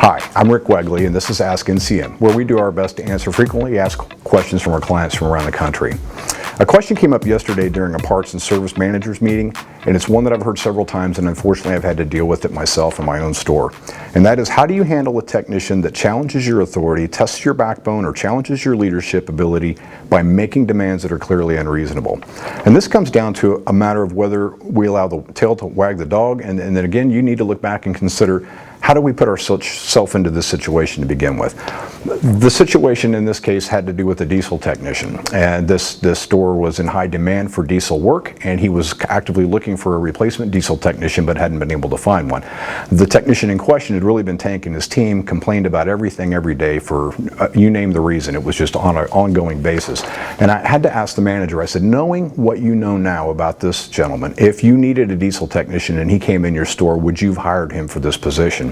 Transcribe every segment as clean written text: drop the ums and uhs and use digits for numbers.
Hi, I'm Rick Wegley, and this is Ask NCM, where we do our best to answer frequently asked questions from our clients from around the country. A question came up yesterday during a parts and service managers meeting, and it's one that I've heard several times, and unfortunately I've had to deal with it myself in my own store. And that is, how do you handle a technician that challenges your authority, tests your backbone, or challenges your leadership ability by making demands that are clearly unreasonable? And this comes down to a matter of whether we allow the tail to wag the dog, and then again, you need to look back and consider, how do we put ourselves into this situation to begin with? The situation in this case had to do with a diesel technician, and this store was in high demand for diesel work, and he was actively looking for a replacement diesel technician but hadn't been able to find one. The technician in question had really been tanking his team, complained about everything every day for you name the reason. It was just on an ongoing basis. And I had to ask the manager, I said, knowing what you know now about this gentleman, if you needed a diesel technician and he came in your store, would you have hired him for this position?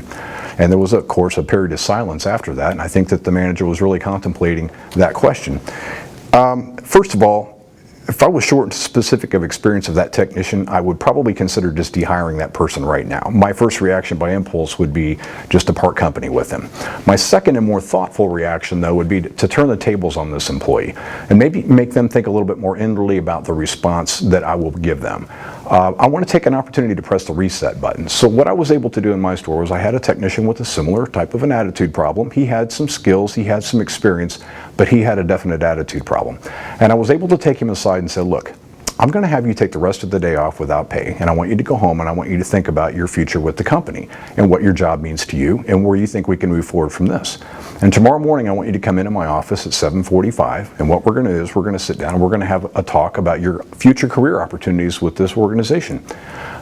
And there was, of course, a period of silence after that, and I think that the manager was really contemplating that question. First of all, if I was short and specific of experience of that technician, I would probably consider just dehiring that person right now. My first reaction by impulse would be just to part company with him. My second and more thoughtful reaction, though, would be to turn the tables on this employee and maybe make them think a little bit more inwardly about the response that I will give them. I want to take an opportunity to press the reset button. So what I was able to do in my store was I had a technician with a similar type of an attitude problem. He had some skills, he had some experience, but he had a definite attitude problem. And I was able to take him aside and say, look, I'm going to have you take the rest of the day off without pay, and I want you to go home and I want you to think about your future with the company and what your job means to you and where you think we can move forward from this. And tomorrow morning I want you to come into my office at 7:45, and what we're going to do is we're going to sit down and we're going to have a talk about your future career opportunities with this organization.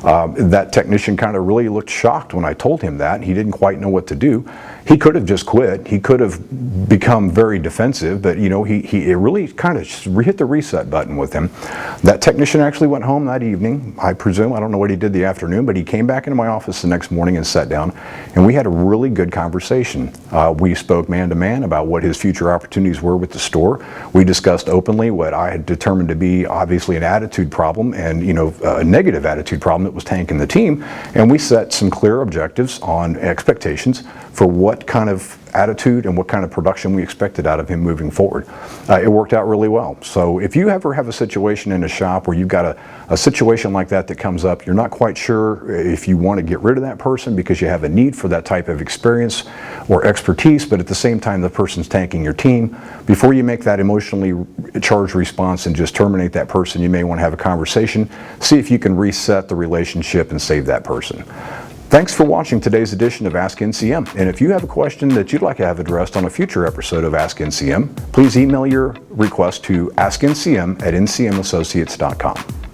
That technician kind of really looked shocked when I told him that. He didn't quite know what to do. He could have just quit. He could have become very defensive, but you know, he really kind of hit the reset button with him. That technician actually went home that evening, I presume. I don't know what he did the afternoon, but he came back into my office the next morning and sat down, and we had a really good conversation. We spoke man to man about what his future opportunities were with the store. We discussed openly what I had determined to be obviously an attitude problem, and you know, a negative attitude problem that was tanking the team, and we set some clear objectives on expectations for what kind of attitude and what kind of production we expected out of him moving forward. It worked out really well. So if you ever have a situation in a shop where you've got a situation like that that comes up, you're not quite sure if you want to get rid of that person because you have a need for that type of experience or expertise, but at the same time the person's tanking your team, before you make that emotionally charged response and just terminate that person, you may want to have a conversation, see if you can reset the relationship and save that person. Thanks for watching today's edition of Ask NCM. And if you have a question that you'd like to have addressed on a future episode of Ask NCM, please email your request to askncm@ncmassociates.com.